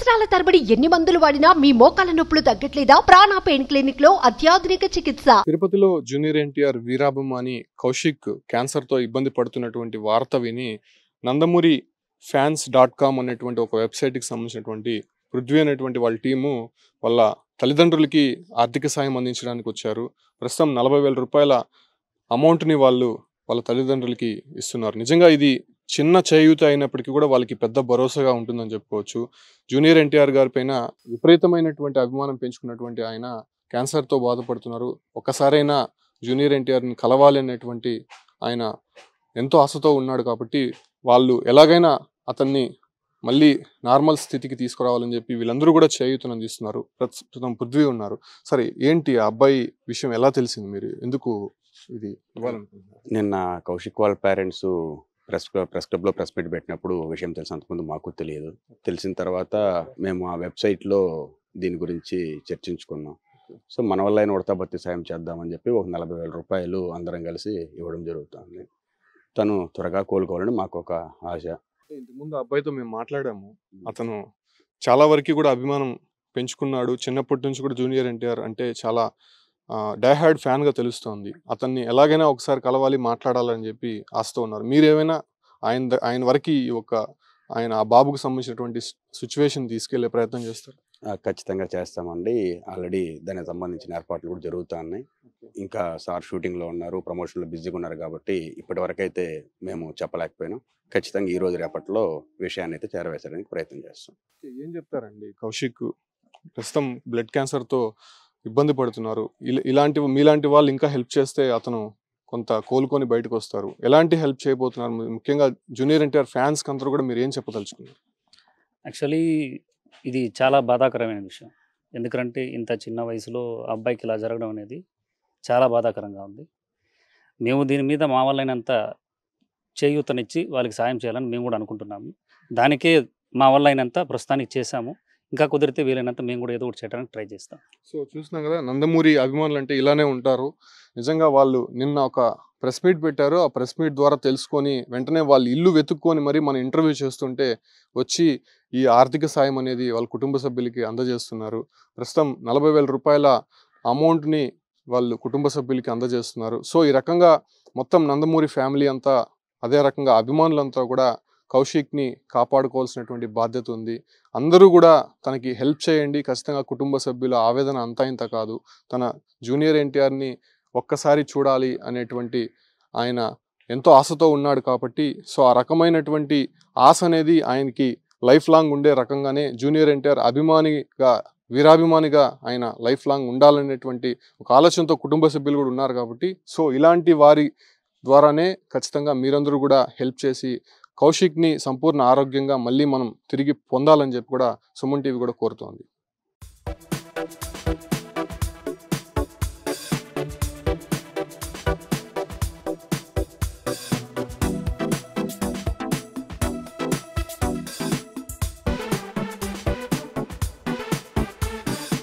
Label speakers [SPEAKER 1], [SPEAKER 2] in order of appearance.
[SPEAKER 1] సంవత్సరాల తరబడి ఎన్ని మందులు వాడినా మీ మోకాల నొప్పులు తగ్గట్లేదా? ప్రాణ పెయిన్ క్లినిక్ లో అత్యాధునిక చికిత్స.
[SPEAKER 2] తిరుపతిలో జూనియర్ ఎన్టీఆర్ వీరాభిమాని కౌశిక్ క్యాన్సర్ తో ఇబ్బంది పడుతున్నటువంటి వార్త విని నందమూరి fans.com అనేటువంటి ఒక వెబ్సైట్ కి సంబంధించినటువంటి పృథ్వీ అనేటువంటి వాళ్ళ టీము వాళ్ళ తల్లిదండ్రులకి ఆర్థిక సాయం అందించడానికి వచ్చారు. ప్రస్తుతం 40,000 రూపాయల అమౌంట్ని వాళ్ళ తల్లిదండ్రులకి ఇస్తున్నారు. నిజంగా ఇది చిన్న చేయూత అయినప్పటికీ కూడా వాళ్ళకి పెద్ద భరోసాగా ఉంటుందని చెప్పుకోవచ్చు. జూనియర్ ఎన్టీఆర్ గారి పైన విపరీతమైనటువంటి అభిమానం పెంచుకున్నటువంటి ఆయన క్యాన్సర్తో బాధపడుతున్నారు. ఒక్కసారైనా జూనియర్ ఎన్టీఆర్ని కలవాలి అనేటువంటి ఆయన ఎంతో ఆశతో ఉన్నాడు. కాబట్టి వాళ్ళు ఎలాగైనా అతన్ని మళ్ళీ నార్మల్ స్థితికి తీసుకురావాలని చెప్పి వీళ్ళందరూ కూడా చేయూతను అందిస్తున్నారు. ప్రస్తుతం పృథ్వీ ఉన్నారు. సరే, ఏంటి ఆ అబ్బాయి విషయం ఎలా తెలిసింది? మీరు ఎందుకు ఇది ఇవ్వాలనుకుంటున్నారు?
[SPEAKER 3] నిన్న కౌశిక్ వాళ్ళ పేరెంట్స్ ప్రెస్ క్లబ్లో ప్రెస్ మీట్ పెట్టినప్పుడు విషయం అంతకుముందు మాకు తెలియదు. తెలిసిన తర్వాత మేము ఆ వెబ్సైట్లో దీని గురించి చర్చించుకున్నాం. సో మన వల్ల అయిన ఉడతాబత్తి సాయం చేద్దామని చెప్పి ఒక 40,000 రూపాయలు అందరం కలిసి ఇవ్వడం జరుగుతుంది. తను త్వరగా కోలుకోవాలని మాకు ఒక ఆశ.
[SPEAKER 2] ఇంతకుముందు అబ్బాయితో మేము మాట్లాడాము. అతను చాలా వరకు కూడా అభిమానం పెంచుకున్నాడు. చిన్నప్పటి నుంచి కూడా జూనియర్ ఎన్టీఆర్ అంటే చాలా డైహార్డ్ ఫ్యాన్గా తెలుస్తోంది. అతన్ని ఎలాగైనా ఒకసారి కలవాలి, మాట్లాడాలని చెప్పి ఆశతో ఉన్నారు. మీరేమైనా ఆయన వరకు ఆయన ఆ బాబుకు సంబంధించినటువంటి సిచ్యువేషన్ తీసుకెళ్లే ప్రయత్నం చేస్తారు?
[SPEAKER 3] ఖచ్చితంగా చేస్తామండి. ఆల్రెడీ దానికి సంబంధించిన ఏర్పాట్లు కూడా జరుగుతున్నాయి. ఇంకా సార్ షూటింగ్లో ఉన్నారు, ప్రమోషన్లో బిజీగా ఉన్నారు కాబట్టి ఇప్పటి వరకు అయితే మేము చెప్పలేకపోయినాం. ఖచ్చితంగా ఈ రోజు రేపట్లో విషయాన్ని అయితే చేరవేసడానికి ప్రయత్నం చేస్తాం.
[SPEAKER 2] ఏం చెప్తారండి? కౌశిక్ ప్రస్తుతం బ్లడ్ క్యాన్సర్తో ఇబ్బంది పడుతున్నారు. మీలాంటి వాళ్ళు ఇంకా హెల్ప్ చేస్తే అతను కొంత కోలుకొని బయటకు వస్తారు. ఎలాంటి హెల్ప్ చేయబోతున్నారు? ముఖ్యంగా జూనియర్ ఎన్టీఆర్ ఫ్యాన్స్కి అందరూ కూడా మీరు ఏం చెప్పదలుచుకున్నారు?
[SPEAKER 4] యాక్చువల్లీ ఇది చాలా బాధాకరమైన విషయం. ఎందుకంటే ఇంత చిన్న వయసులో అబ్బాయికి ఇలా జరగడం అనేది చాలా బాధాకరంగా ఉంది. మేము దీని మీద మా వల్లైనంత చేయూతనిచ్చి వాళ్ళకి సాయం చేయాలని మేము కూడా అనుకుంటున్నాము. దానికే మా వల్ల అయినంత ప్రస్తుతానికి చేశాము. ఇంకా కుదిరితే వీలైనంత మేము కూడా ఏదో ఒకటి చేయడానికి ట్రై చేస్తాం.
[SPEAKER 2] సో చూస్తున్నాం కదా, నందమూరి అభిమానులు అంటే ఇలానే ఉంటారు. నిజంగా వాళ్ళు నిన్న ఒక ప్రెస్ మీట్ పెట్టారు. ఆ ప్రెస్ మీట్ ద్వారా తెలుసుకొని వెంటనే వాళ్ళు ఇల్లు వెతుక్కొని మరి మన ఇంటర్వ్యూ చేస్తుంటే వచ్చి ఈ ఆర్థిక సాయం అనేది వాళ్ళ కుటుంబ సభ్యులకి అందజేస్తున్నారు. ప్రస్తుతం 40,000 రూపాయల అమౌంట్ని వాళ్ళు కుటుంబ సభ్యులకి అందజేస్తున్నారు. సో ఈ రకంగా మొత్తం నందమూరి ఫ్యామిలీ అంతా, అదే రకంగా అభిమానులంతా కూడా కౌశిక్ని కాపాడుకోవాల్సినటువంటి బాధ్యత ఉంది. అందరూ కూడా తనకి హెల్ప్ చేయండి. ఖచ్చితంగా కుటుంబ సభ్యుల ఆవేదన అంతా ఇంత కాదు. తన జూనియర్ ఎన్టీఆర్ని ఒక్కసారి చూడాలి అనేటువంటి ఆయన ఎంతో ఆశతో ఉన్నాడు. కాబట్టి సో ఆ రకమైనటువంటి ఆశ అనేది ఆయనకి లైఫ్ లాంగ్ ఉండే రకంగానే జూనియర్ ఎన్టీఆర్ అభిమానిగా, వీరాభిమానిగా ఆయన లైఫ్ లాంగ్ ఉండాలనేటువంటి ఒక ఆలోచనతో కుటుంబ సభ్యులు కూడా ఉన్నారు. కాబట్టి సో ఇలాంటి వారి ద్వారానే ఖచ్చితంగా మీరందరూ కూడా హెల్ప్ చేసి కౌశిక్ని సంపూర్ణ ఆరోగ్యంగా మళ్ళీ మనం తిరిగి పొందాలని చెప్పి కూడా సుమన్ టీవీ కూడా కోరుతోంది.